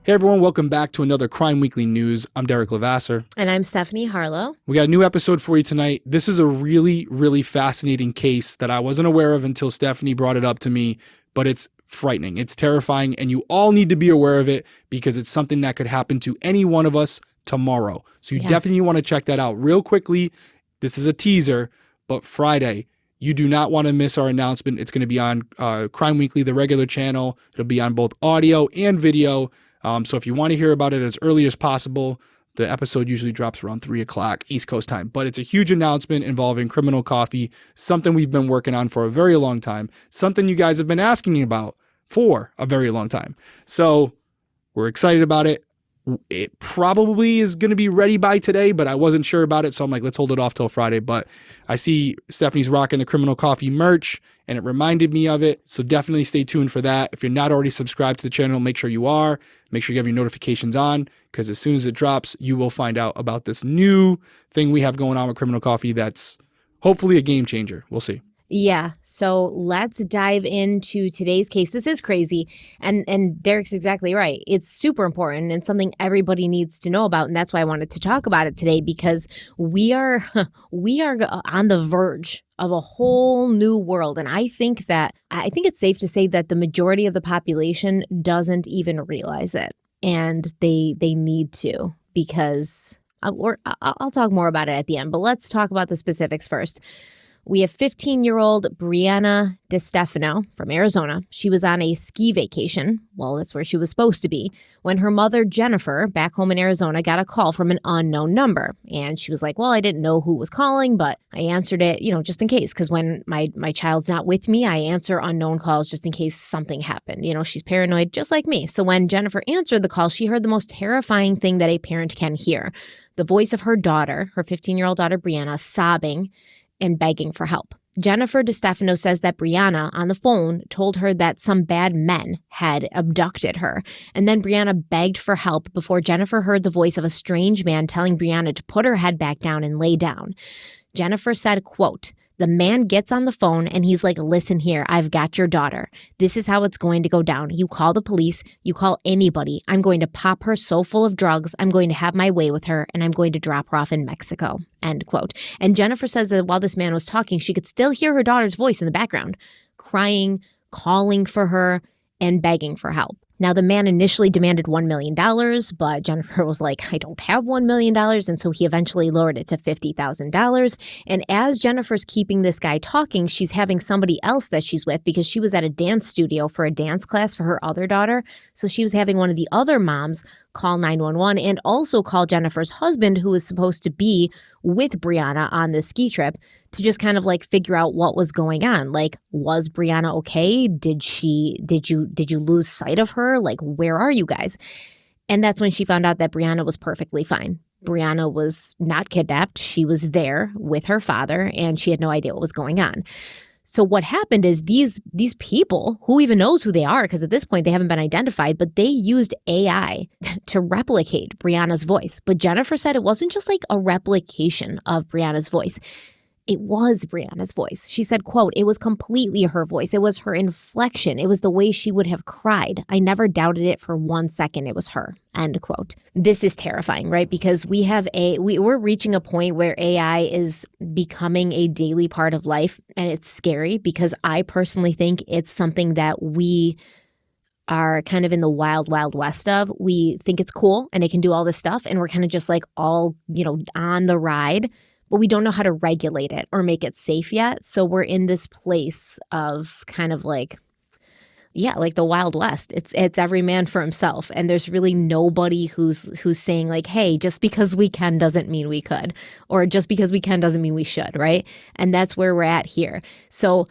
Hey everyone, welcome back to another Crime Weekly News. I'm Derek Levasseur. And I'm Stephanie Harlow. We got a new episode for you tonight. This is a really, really fascinating case that I wasn't aware of until Stephanie brought it up to me, but it's frightening. It's terrifying, and you all need to be aware of it because it's something that could happen to any one of us tomorrow. So you definitely want to check that out real quickly. This is a teaser, but Friday, you do not want to miss our announcement. It's going to be on Crime Weekly, the regular channel. It'll be on both audio and video. So if you want to hear about it as early as possible, the episode usually drops around 3 o'clock East Coast time. But it's a huge announcement involving criminal coffee, something we've been working on for a very long time, something you guys have been asking about for a very long time. So we're excited about it. It probably is going to be ready by today, but I wasn't sure about it. So I'm like, let's hold it off till Friday. But I see Stephanie's rocking the Criminal Coffee merch and it reminded me of it. So definitely stay tuned for that. If you're not already subscribed to the channel, make sure you are. Make sure you have your notifications on because as soon as it drops, you will find out about this new thing we have going on with Criminal Coffee that's hopefully a game changer. We'll see. Yeah, so let's dive into today's case. This is crazy, and Derek's exactly right. It's super important and something everybody needs to know about, and that's why I wanted to talk about it today because we are on the verge of a whole new world, and I think it's safe to say that the majority of the population doesn't even realize it, and they need to because I'll talk more about it at the end. But let's talk about the specifics first. We have 15-year-old Brianna DeStefano from Arizona. She was on a ski vacation. Well, that's where she was supposed to be. When her mother, Jennifer, back home in Arizona, got a call from an unknown number. And she was like, well, I didn't know who was calling, but I answered it, just in case. Because when my child's not with me, I answer unknown calls just in case something happened. She's paranoid just like me. So when Jennifer answered the call, she heard the most terrifying thing that a parent can hear. The voice of her daughter, her 15-year-old daughter, Brianna, sobbing and begging for help. Jennifer DeStefano says that Brianna on the phone told her that some bad men had abducted her. And then Brianna begged for help before Jennifer heard the voice of a strange man telling Brianna to put her head back down and lay down. Jennifer said, quote, the man gets on the phone and he's like, listen here, I've got your daughter. This is how it's going to go down. You call the police, you call anybody. I'm going to pop her so full of drugs. I'm going to have my way with her and I'm going to drop her off in Mexico, end quote. And Jennifer says that while this man was talking, she could still hear her daughter's voice in the background, crying, calling for her, and begging for help. Now, the man initially demanded $1 million, but Jennifer was like, I don't have $1 million. And so he eventually lowered it to $50,000. And as Jennifer's keeping this guy talking, she's having somebody else that she's with because she was at a dance studio for a dance class for her other daughter. So she was having one of the other moms call 911 and also call Jennifer's husband, who was supposed to be with Brianna on this ski trip, to just kind of like figure out what was going on. Like, was Brianna okay? Did you lose sight of her? Like, where are you guys? And that's when she found out that Brianna was perfectly fine. Brianna was not kidnapped. She was there with her father and she had no idea what was going on. So what happened is these people, who even knows who they are, because at this point they haven't been identified, but they used AI to replicate Brianna's voice. But Jennifer said it wasn't just like a replication of Brianna's voice. It was Brianna's voice. She said, quote, it was completely her voice. It was her inflection. It was the way she would have cried. I never doubted it for 1 second. It was her, end quote. This is terrifying, right? Because we're reaching a point where AI is becoming a daily part of life. And it's scary because I personally think it's something that we are kind of in the wild, wild west of. We think it's cool and it can do all this stuff. And we're kind of just like all, on the ride. But we don't know how to regulate it or make it safe yet. So we're in this place of kind of like, like the Wild West. It's every man for himself. And there's really nobody who's saying like, hey, just because we can doesn't mean we could. Or just because we can doesn't mean we should, right? And that's where we're at here. So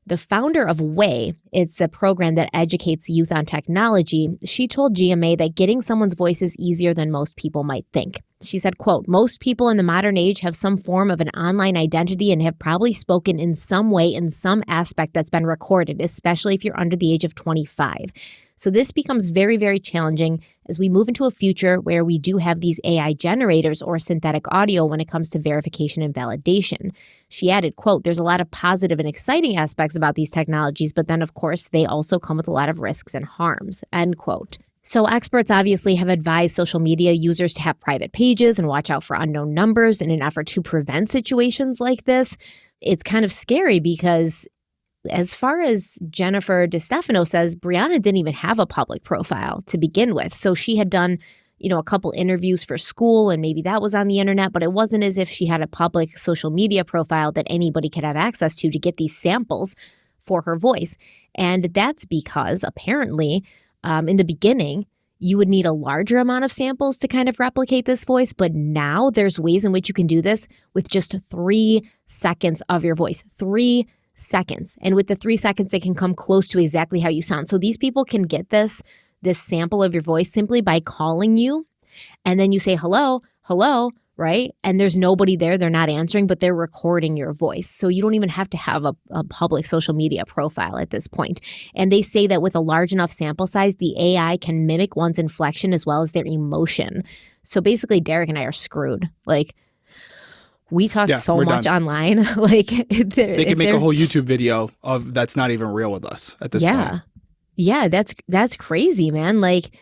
the founder of Way, it's a program that educates youth on technology. She told GMA that getting someone's voice is easier than most people might think. She said, quote, most people in the modern age have some form of an online identity and have probably spoken in some way in some aspect that's been recorded, especially if you're under the age of 25. So this becomes very, very challenging as we move into a future where we do have these AI generators or synthetic audio when it comes to verification and validation. She added, quote, there's a lot of positive and exciting aspects about these technologies, but then, of course, they also come with a lot of risks and harms, end quote. So experts obviously have advised social media users to have private pages and watch out for unknown numbers in an effort to prevent situations like this. It's kind of scary because as far as Jennifer DeStefano says, Brianna didn't even have a public profile to begin with. So she had done, a couple interviews for school and maybe that was on the internet, but it wasn't as if she had a public social media profile that anybody could have access to get these samples for her voice. And that's because apparently in the beginning, you would need a larger amount of samples to kind of replicate this voice. But now there's ways in which you can do this with just 3 seconds of your voice. 3 seconds. And with the 3 seconds, it can come close to exactly how you sound. So these people can get this sample of your voice simply by calling you. And then you say, hello, hello, right? And there's nobody there. They're not answering, but they're recording your voice. So you don't even have to have a public social media profile at this point. And they say that with a large enough sample size, the AI can mimic one's inflection as well as their emotion. So basically, Derek and I are screwed. Like, we talk so much done. online. Like they can make a whole YouTube video of that's not even real with us at this point. Yeah, that's crazy, man. Like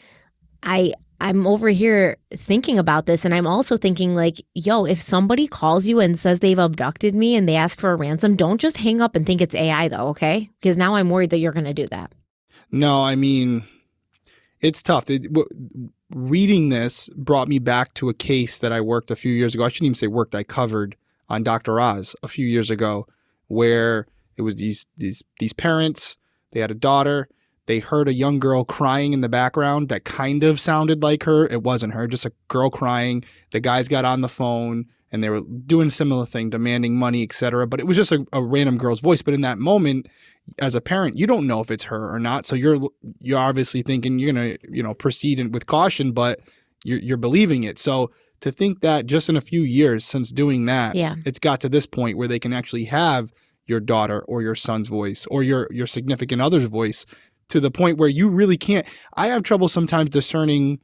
I'm over here thinking about this and I'm also thinking like, yo, if somebody calls you and says they've abducted me and they ask for a ransom, don't just hang up and think it's AI though, okay? Because now I'm worried that you're going to do that. No, I mean, it's tough. Reading this brought me back to a case that I worked a few years ago. I shouldn't even say worked, I covered on Dr. Oz a few years ago, where it was these parents, they had a daughter. They heard a young girl crying in the background that kind of sounded like her. It wasn't her, just a girl crying. The guys got on the phone and they were doing a similar thing, demanding money, etc. But it was just a random girl's voice. But in that moment, as a parent, you don't know if it's her or not. So you're obviously thinking you're gonna proceed with caution, but you're believing it. So to think that just in a few years since doing that, it's got to this point where they can actually have your daughter or your son's voice or your significant other's voice, to the point where you really can't. I have trouble sometimes discerning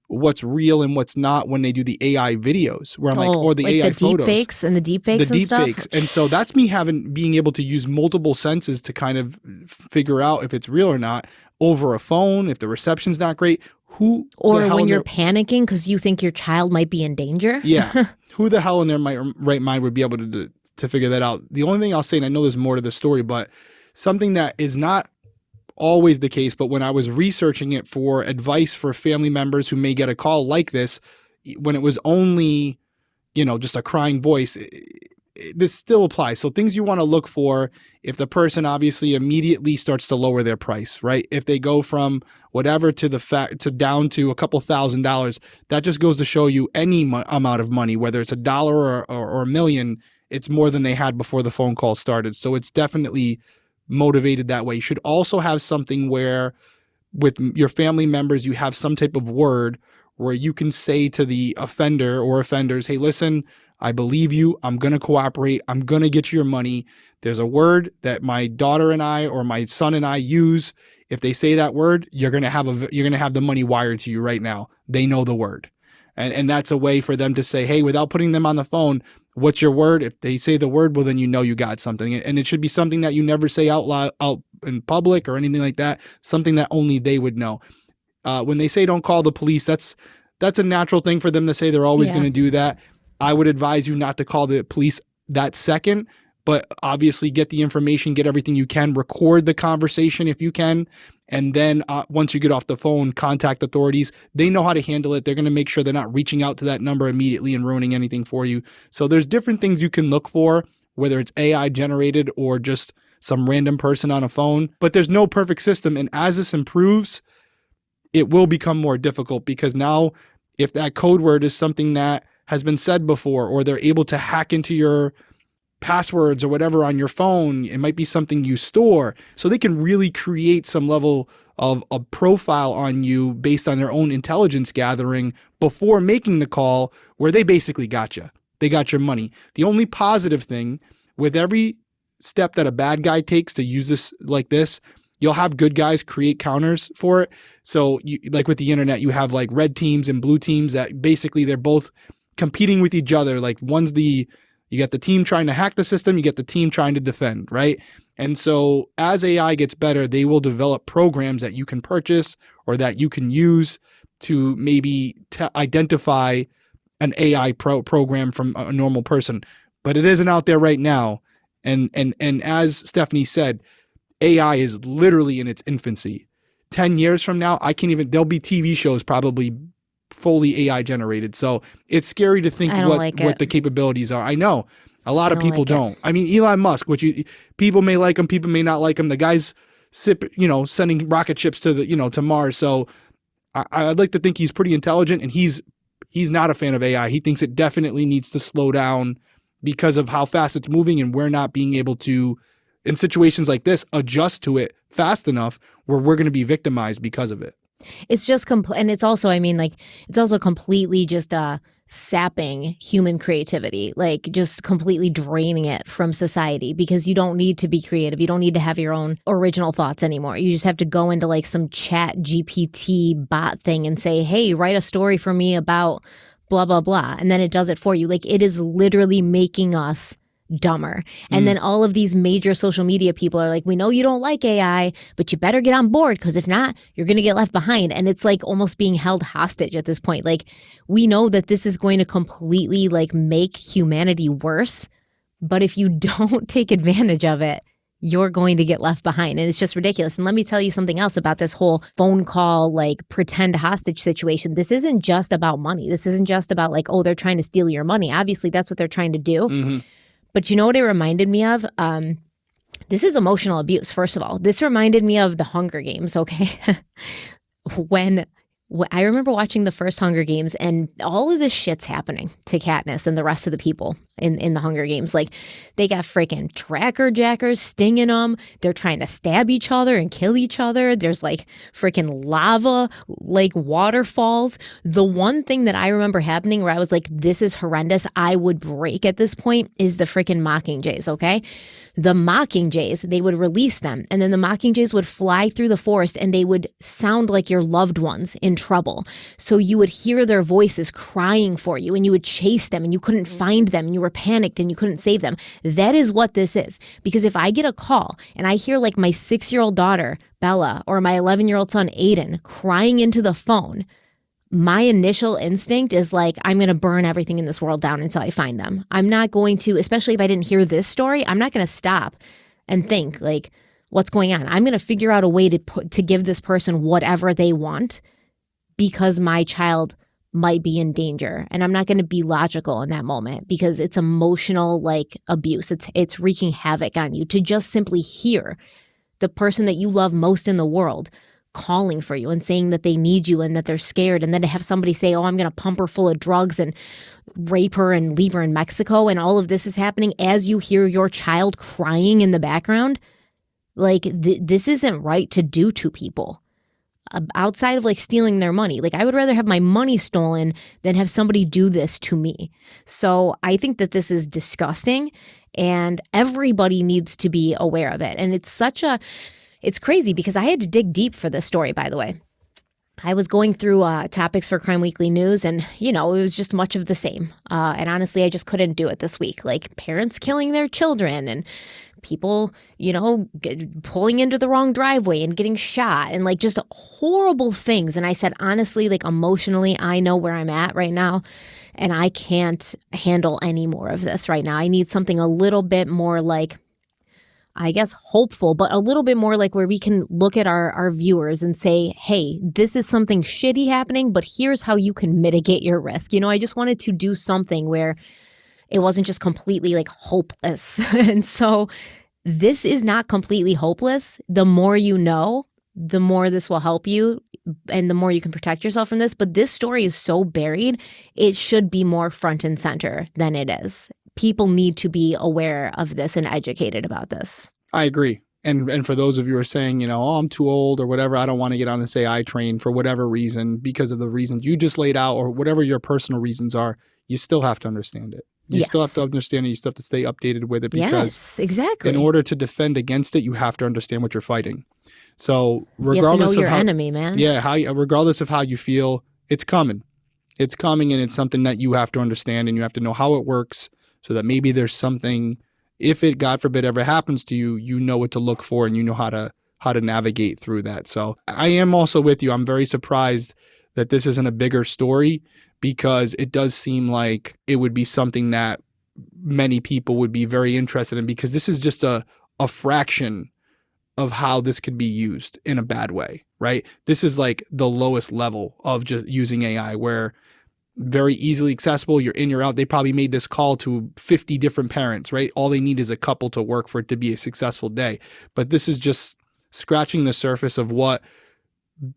what's real and what's not when they do the AI videos, where I'm or the AI photos. The deepfakes and the deepfakes and stuff. The deepfakes. And so that's me being able to use multiple senses to kind of figure out if it's real or not over a phone, if the reception's not great. Or when you're panicking because you think your child might be in danger. Yeah. Who the hell in their right mind would be able to figure that out? The only thing I'll say, and I know there's more to the story, but something that is not always the case, but when I was researching it for advice for family members who may get a call like this, when it was only, just a crying voice, this still applies. So things you want to look for, if the person obviously immediately starts to lower their price, right? If they go from whatever to down to a couple $1,000s, that just goes to show you any amount of money, whether it's $1 or a million, it's more than they had before the phone call started. So it's definitely motivated that way. You should also have something where with your family members, you have some type of word where you can say to the offender or offenders, hey, listen, I believe you. I'm going to cooperate. I'm going to get you your money. There's a word that my daughter and I or my son and I use. If they say that word, you're going to have the money wired to you right now. They know the word. And that's a way for them to say, hey, without putting them on the phone, what's your word? If they say the word, well, then you know you got something. And it should be something that you never say out loud, out in public or anything like that, something that only they would know. When they say don't call the police, that's a natural thing for them to say. They're always going to do that. I would advise you not to call the police that second, but obviously get the information, get everything you can, record the conversation if you can. And then once you get off the phone, contact authorities. They know how to handle it. They're going to make sure they're not reaching out to that number immediately and ruining anything for you. So there's different things you can look for, whether it's AI generated or just some random person on a phone. But there's no perfect system. And as this improves, it will become more difficult, because now if that code word is something that has been said before, or they're able to hack into your passwords or whatever on your phone, it might be something you store. So they can really create some level of a profile on you based on their own intelligence gathering before making the call, where they basically got you. They got your money. The only positive thing with every step that a bad guy takes to use this like this, you'll have good guys create counters for it. So like with the internet, you have like red teams and blue teams that basically they're both competing with each other. Like you got the team trying to hack the system, you get the team trying to defend, right? And so as AI gets better, they will develop programs that you can purchase or that you can use to maybe identify an AI program from a normal person, but it isn't out there right now. And as Stephanie said, AI is literally in its infancy. 10 years from now, there'll be TV shows probably fully AI generated. So it's scary to think what the capabilities are. I know a lot of people don't. I mean, Elon Musk, people may like him, people may not like him. The guy's sending rocket ships to to Mars. So I'd like to think he's pretty intelligent, and he's not a fan of AI. He thinks it definitely needs to slow down because of how fast it's moving, and we're not being able to, in situations like this, adjust to it fast enough where we're going to be victimized because of it. It's just and it's also, it's also completely just sapping human creativity, like just completely draining it from society, because you don't need to be creative. You don't need to have your own original thoughts anymore. You just have to go into like some chat GPT bot thing and say, hey, write a story for me about blah, blah, blah. And then it does it for you. Like, it is literally making us dumber. And then all of these major social media people are like, we know you don't like AI, but you better get on board, because if not, you're going to get left behind. And it's like almost being held hostage at this point. Like, we know that this is going to completely like make humanity worse, but if you don't take advantage of it, you're going to get left behind. And it's just ridiculous. And let me tell you something else about this whole phone call, like pretend hostage situation. This isn't just about money. This isn't just about like, oh, they're trying to steal your money. Obviously, that's what they're trying to do. Mm-hmm. But you know what it reminded me of? This is emotional abuse, first of all. This reminded me of the Hunger Games, okay? when I remember watching the first Hunger Games, and all of this shit's happening to Katniss and the rest of the people in the Hunger Games. Like, they got freaking tracker jackers stinging them. They're trying to stab each other and kill each other. There's like freaking lava, like waterfalls. The one thing that I remember happening where I was like, this is horrendous, I would break at this point, is the freaking Mockingjays, okay? The Mockingjays, they would release them, and then the Mockingjays would fly through the forest, and they would sound like your loved ones in trouble. So you would hear their voices crying for you, and you would chase them, and you couldn't find them, and you were panicked, and you couldn't save them. That is what this is. Because if I get a call and I hear like my 6-year-old daughter, Bella, or my 11-year-old son, Aiden, crying into the phone, my initial instinct is like, I'm going to burn everything in this world down until I find them. I'm not going to, especially if I didn't hear this story, I'm not going to stop and think like, what's going on? I'm going to figure out a way to give this person whatever they want, because my child might be in danger. And I'm not going to be logical in that moment, because it's emotional like abuse. It's wreaking havoc on you to just simply hear the person that you love most in the world calling for you and saying that they need you and that they're scared, and then to have somebody say, oh, I'm going to pump her full of drugs and rape her and leave her in Mexico, and all of this is happening as you hear your child crying in the background. Like, this isn't right to do to people outside of like stealing their money. Like, I would rather have my money stolen than have somebody do this to me. So I think that this is disgusting, and everybody needs to be aware of it. And it's crazy, because I had to dig deep for this story, by the way. I was going through topics for Crime Weekly News, and, it was just much of the same. And honestly, I just couldn't do it this week. Like, parents killing their children, and people, pulling into the wrong driveway and getting shot, and like just horrible things. And I said, honestly, like emotionally, I know where I'm at right now, and I can't handle any more of this right now. I need something a little bit more like, I guess, hopeful, but a little bit more like where we can look at our viewers and say, hey, this is something shitty happening, but here's how you can mitigate your risk. I just wanted to do something where it wasn't just completely like hopeless. And so this is not completely hopeless. The more you know, the more this will help you, and the more you can protect yourself from this. But this story is so buried, it should be more front and center than it is. People need to be aware of this and educated about this. I agree. And for those of you who are saying, oh, I'm too old or whatever, I don't want to get on this AI train for whatever reason, because of the reasons you just laid out or whatever your personal reasons are, you still have to understand it. You still have to understand it. You still have to stay updated with it, because exactly. In order to defend against it, you have to understand what you're fighting. So regardless you have to know of your how, enemy, man. Yeah, regardless of how you feel, it's coming. It's coming, and it's something that you have to understand, and you have to know how it works, so that maybe there's something, if it, God forbid, ever happens to you, you know what to look for, and you know how how to navigate through that. So I am also with you. I'm very surprised that this isn't a bigger story, because it does seem like it would be something that many people would be very interested in, because this is just a fraction of how this could be used in a bad way, right? This is like the lowest level of just using AI, where very easily accessible, you're in, you're out. They probably made this call to 50 different parents, right? All they need is a couple to work for it to be a successful day. But this is just scratching the surface of what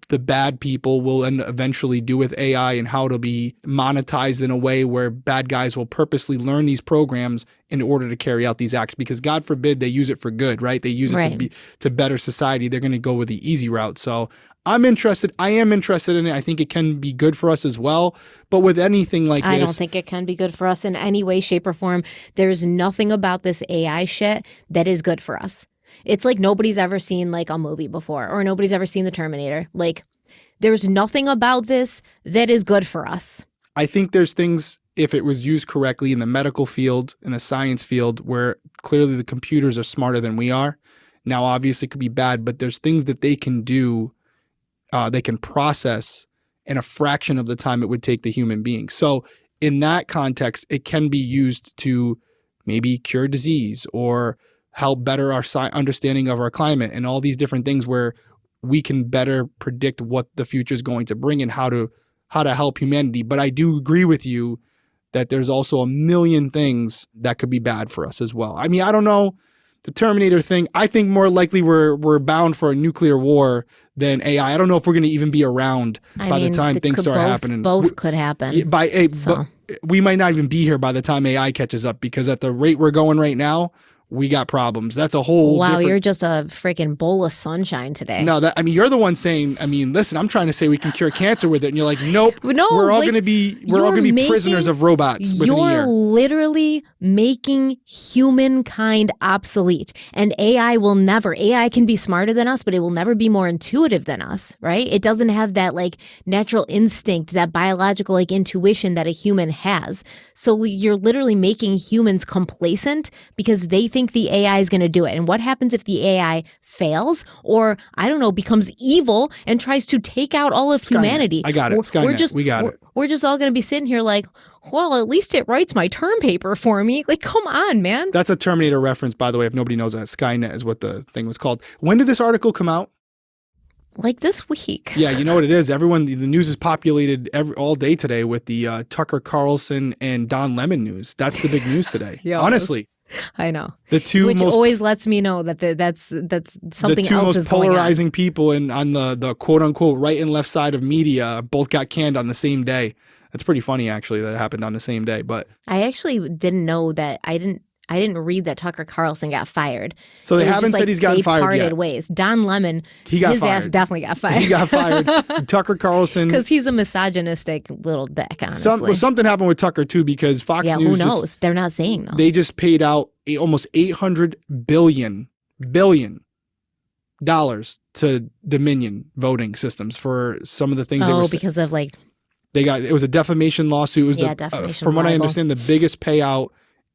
the bad people will eventually do with AI, and how it'll be monetized in a way where bad guys will purposely learn these programs in order to carry out these acts, because God forbid they use it for good, right? They use it to better society. They're going to go with the easy route. So I am interested in it. I think it can be good for us as well. But with anything like this, I don't think it can be good for us in any way, shape, or form. There's nothing about this AI shit that is good for us. It's like nobody's ever seen like a movie before, or nobody's ever seen The Terminator. Like, there's nothing about this that is good for us. I think there's things, if it was used correctly in the medical field, in the science field, where clearly the computers are smarter than we are. Now, obviously it could be bad, but there's things that they can do, they can process in a fraction of the time it would take the human being. So in that context, it can be used to maybe cure disease or help better our understanding of our climate and all these different things, where we can better predict what the future is going to bring and how to help humanity. But I do agree with you that there's also a million things that could be bad for us as well. I mean, I don't know. The Terminator thing, I think more likely we're bound for a nuclear war than AI. I don't know if we're going to even be around by the time things start happening. Both could happen. But we might not even be here by the time AI catches up, because at the rate we're going right now, we got problems. That's a whole you're just a freaking bowl of sunshine today. No, you're the one saying, listen, I'm trying to say we can cure cancer with it, and you're like, nope. No, we're all going to be prisoners of robots within a year. You're literally making humankind obsolete, and AI will never. AI can be smarter than us, but it will never be more intuitive than us, right? It doesn't have that like natural instinct, that biological like intuition that a human has. So you're literally making humans complacent because they think the AI is going to do it. And what happens if the AI fails, or I don't know, becomes evil and tries to take out all of humanity? I got it. Skynet. We're just all going to be sitting here like, well, at least it writes my term paper for me. Like, come on, man. That's a Terminator reference, by the way, if nobody knows that. Skynet is what the thing was called. When did this article come out? Like this week. Yeah, you know what it is. The news is populated all day today with the Tucker Carlson and Don Lemon news. That's the big news today. Yeah, honestly. I know. Which always lets me know that that's something else is going on. The two most polarizing people on the quote unquote right and left side of media both got canned on the same day. That's pretty funny, actually, that it happened on the same day. But I actually didn't know that. I didn't read that Tucker Carlson got fired. So they haven't said he's gotten fired yet. They parted ways. Don Lemon, his ass definitely got fired. He got fired. Tucker Carlson. Because he's a misogynistic little dick, honestly. Something happened with Tucker, too, because Fox News who knows? They're not saying, though. They just paid out almost $800 billion to Dominion voting systems for some of the things they were saying. Because of like... It was a defamation lawsuit. It was defamation from what libel. I understand, the biggest payout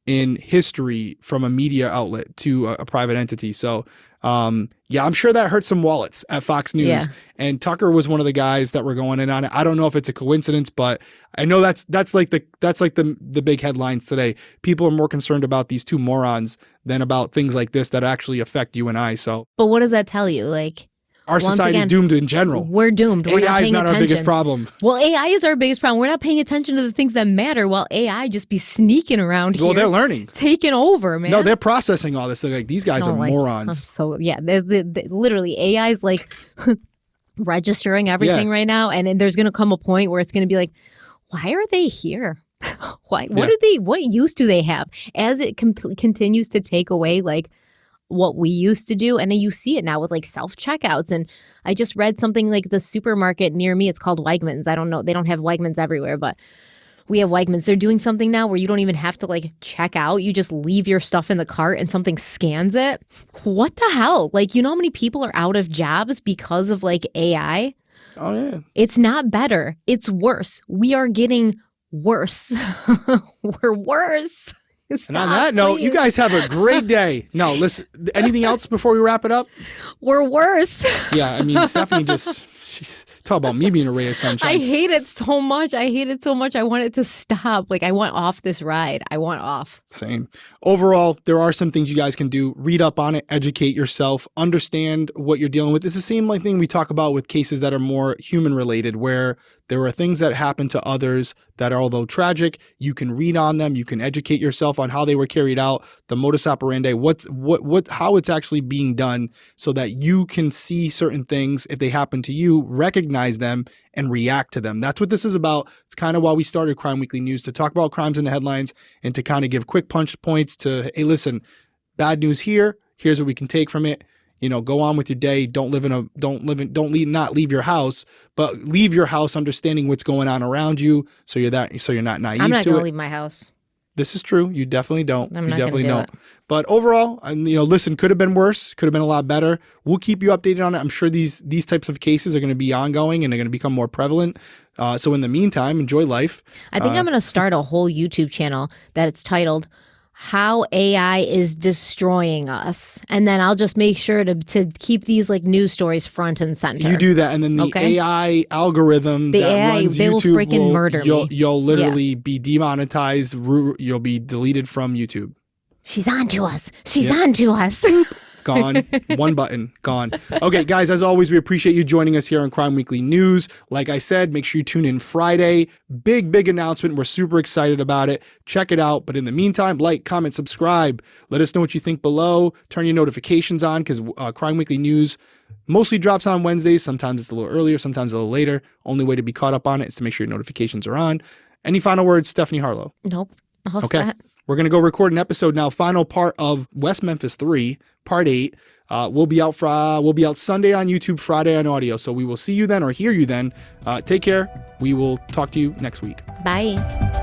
in history from a media outlet to a private entity. So, I'm sure that hurt some wallets at Fox News. Yeah. And Tucker was one of the guys that were going in on it. I don't know if it's a coincidence, but I know that's like the big headlines today. People are more concerned about these two morons than about things like this that actually affect you and I. So, but what does that tell you? Like, our society is doomed in general. We're doomed. We're AI is not our biggest problem. Well, AI is our biggest problem. We're not paying attention to the things that matter, while AI just be sneaking around here. Well, they're learning. Taking over, man. No, they're processing all this. They're like, these guys are morons. So, yeah, literally, AI is like registering everything right now. And there's going to come a point where it's going to be like, why are they here? What use do they have? As it continues to take away, like, what we used to do. And you see it now with like self-checkouts. And I just read something like the supermarket near me, it's called Wegmans. I don't know. They don't have Wegmans everywhere, but we have Wegmans. They're doing something now where you don't even have to like check out. You just leave your stuff in the cart and something scans it. What the hell? Like, you know how many people are out of jobs because of like AI? Oh, yeah. It's not better. It's worse. We are getting worse. We're worse. And on that note, you guys have a great day. No, listen, anything else before we wrap it up? We're worse. Yeah, I mean, Stephanie talk about me being a ray of sunshine. I hate it so much. I want it to stop. Like, I want off this ride. I want off. Same. Overall, there are some things you guys can do. Read up on it, educate yourself, understand what you're dealing with. It's the same thing we talk about with cases that are more human related, where there are things that happen to others that are, although tragic, you can read on them, you can educate yourself on how they were carried out, the modus operandi, how it's actually being done, so that you can see certain things if they happen to you, recognize them, and react to them. That's what this is about. It's kind of why we started Crime Weekly News, to talk about crimes in the headlines and to kind of give quick punch points to, hey, listen, bad news here. Here's what we can take from it. You know, go on with your day. Don't not leave your house, but leave your house understanding what's going on around you. So you're not naive. I'm not to going it. to leave my house. This is true. You definitely don't. I'm You not definitely gonna do don't. But overall, listen, could have been worse. Could have been a lot better. We'll keep you updated on it. I'm sure these types of cases are going to be ongoing and they're going to become more prevalent. So in the meantime, enjoy life. I think I'm going to start a whole YouTube channel that it's titled "How AI is Destroying Us," and then I'll just make sure to keep these like news stories front and center. You do that, and then the AI algorithm that runs they will YouTube freaking murder me. You'll literally be demonetized. You'll be deleted from YouTube. She's on to us. She's on to us. Gone. One button. Gone. Okay, guys, as always, we appreciate you joining us here on Crime Weekly News. Like I said, make sure you tune in Friday. Big announcement. We're super excited about it. Check it out. But in the meantime, like, comment, subscribe. Let us know what you think below. Turn your notifications on, because Crime Weekly News mostly drops on Wednesdays. Sometimes it's a little earlier, sometimes a little later. Only way to be caught up on it is to make sure your notifications are on. Any final words, Stephanie Harlow? Nope. All Okay. set. We're going to go record an episode now, final part of West Memphis 3, part 8. We'll be out Sunday on YouTube, Friday on audio. So we will see you then, or hear you then. Take care. We will talk to you next week. Bye.